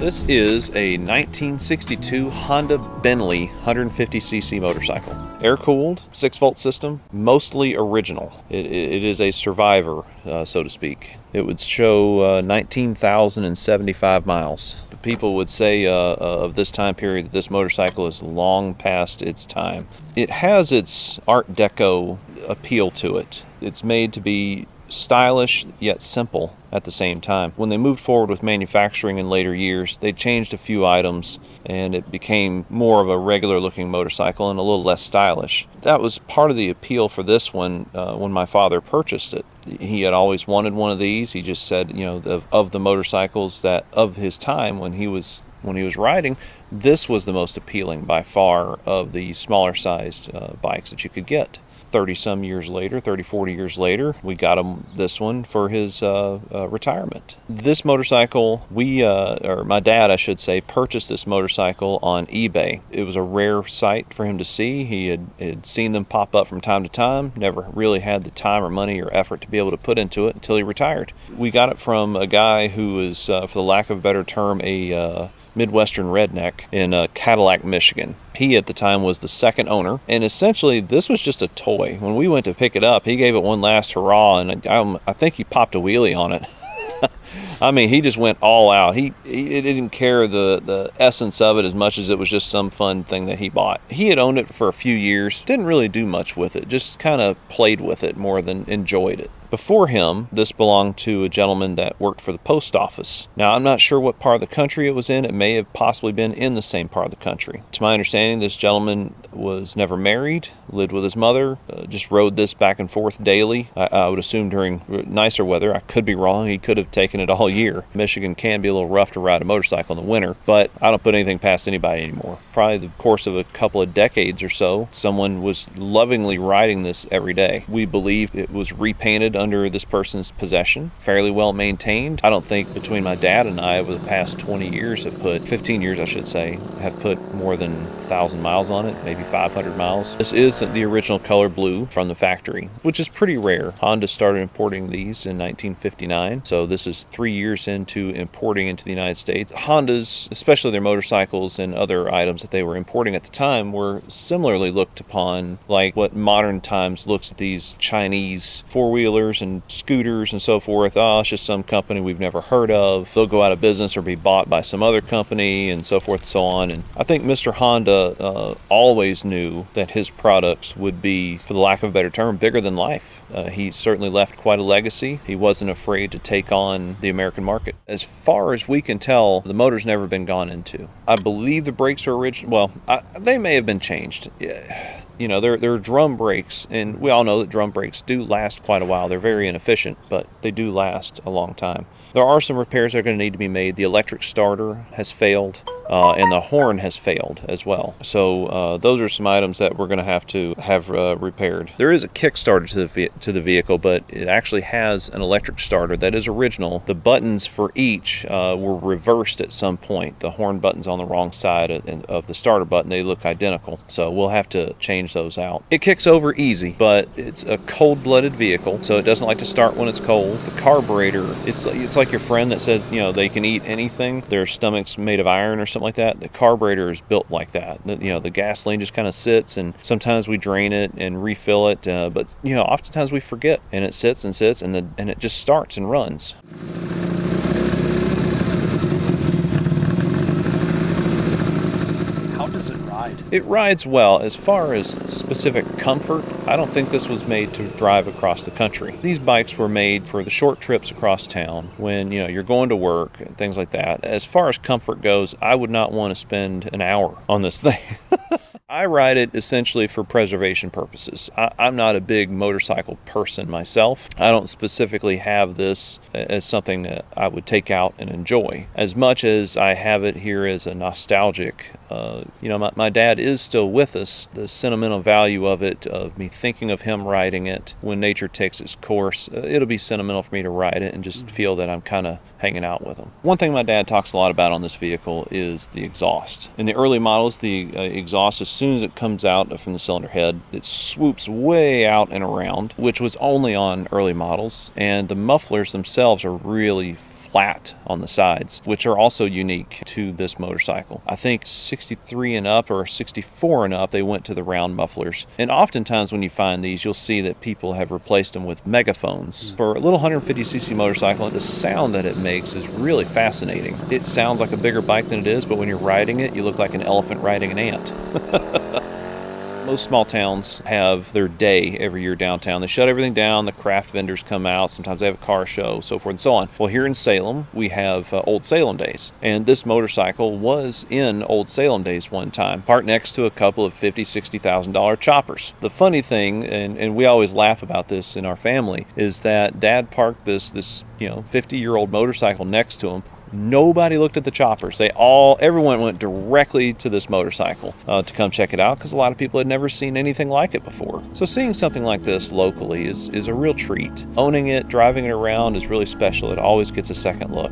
This is a 1962 Honda Bentley 150cc motorcycle. Air-cooled, 6-volt system, mostly original. It is a survivor, so to speak. It would show 19,075 miles. People would say of this time period that this motorcycle is long past its time. It has its Art Deco appeal to it. It's made to be stylish yet simple at the same time. When they moved forward with manufacturing in later years, they changed a few items and it became more of a regular looking motorcycle and a little less stylish. That was part of the appeal for this one when my father purchased it. He had always wanted one of these. He just said, of the motorcycles that of his time when he was riding, this was the most appealing by far of the smaller sized bikes that you could get. 30 years later, 40 years later, we got him this one for his retirement. This motorcycle, my dad, I should say, purchased this motorcycle on eBay. It was a rare sight for him to see. He had seen them pop up from time to time, never really had the time or money or effort to be able to put into it until he retired. We got it from a guy who was, for the lack of a better term, a Midwestern redneck in Cadillac, Michigan. He at the time was the second owner, and essentially this was just a toy. When we went to pick it up, he gave it one last hurrah, and I think he popped a wheelie on it. I mean, he just went all out. He didn't care the essence of it as much as it was just some fun thing that he bought. He had owned it for a few years, didn't really do much with it, just kind of played with it more than enjoyed it. Before him, this belonged to a gentleman that worked for the post office. Now, I'm not sure what part of the country it was in. It may have possibly been in the same part of the country. To my understanding, this gentleman was never married, lived with his mother, just rode this back and forth daily. I would assume during nicer weather. I could be wrong. He could have taken it all year. Michigan can be a little rough to ride a motorcycle in the winter, but I don't put anything past anybody anymore. Probably the course of a couple of decades or so, someone was lovingly riding this every day. We believe it was repainted under this person's possession, fairly well maintained. I don't think between my dad and I over the past 15 years I should say, have put more than 1,000 miles on it, maybe 500 miles. This is the original color blue from the factory, which is pretty rare. Honda started importing these in 1959, so this is 3 years into importing into the United States. Hondas, especially their motorcycles and other items that they were importing at the time, were similarly looked upon like what modern times looks at these Chinese four-wheelers and scooters and so forth. Oh, it's just some company we've never heard of. They'll go out of business or be bought by some other company and so forth and so on. And I think Mr. Honda always knew that his products would be, for the lack of a better term, bigger than life. He certainly left quite a legacy. He wasn't afraid to take on the American market. As far as we can tell, the motor's never been gone into. I believe the brakes are original. Well, they may have been changed. Yeah. They're drum brakes, and we all know that drum brakes do last quite a while. They're very inefficient, but they do last a long time. There are some repairs that are going to need to be made. The electric starter has failed, and the horn has failed as well. So those are some items that we're going to have repaired. There is a kickstarter to the vehicle, but it actually has an electric starter that is original. The buttons for each were reversed at some point. The horn button's on the wrong side of the starter button. They look identical, so we'll have to change those out. It kicks over easy, but it's a cold-blooded vehicle, so it doesn't like to start when it's cold. The carburetor, it's like your friend that says, they can eat anything. Their stomach's made of iron or something like that. The carburetor is built like that. The gasoline just kind of sits, and sometimes we drain it and refill it, but oftentimes we forget, and it sits and sits, and it just starts and runs. It rides well. As far as specific comfort, I don't think this was made to drive across the country. These bikes were made for the short trips across town when, you're going to work and things like that. As far as comfort goes, I would not want to spend an hour on this thing. I ride it essentially for preservation purposes. I'm not a big motorcycle person myself. I don't specifically have this as something that I would take out and enjoy, as much as I have it here as a nostalgic. My dad is still with us. The sentimental value of it, of me thinking of him riding it when nature takes its course, it'll be sentimental for me to ride it and just feel that I'm kind of hanging out with him. One thing my dad talks a lot about on this vehicle is the exhaust. In the early models, the exhaust, as soon as it comes out from the cylinder head, it swoops way out and around, which was only on early models, and the mufflers themselves are really flat on the sides, which are also unique to this motorcycle. I think 63 and up or 64 and up, they went to the round mufflers. And oftentimes when you find these, you'll see that people have replaced them with megaphones. For a little 150cc motorcycle, the sound that it makes is really fascinating. It sounds like a bigger bike than it is, but when you're riding it, you look like an elephant riding an ant. Most small towns have their day every year downtown. They shut everything down, the craft vendors come out, sometimes they have a car show, so forth and so on. Well, here in Salem, we have Old Salem Days, and this motorcycle was in Old Salem Days one time, parked next to a couple of $50,000, $60,000 choppers. The funny thing, and we always laugh about this in our family, is that Dad parked this 50-year-old motorcycle next to him. Nobody looked at the choppers. Everyone went directly to this motorcycle to come check it out because a lot of people had never seen anything like it before. So seeing something like this locally is a real treat. Owning it, driving it around is really special. It always gets a second look.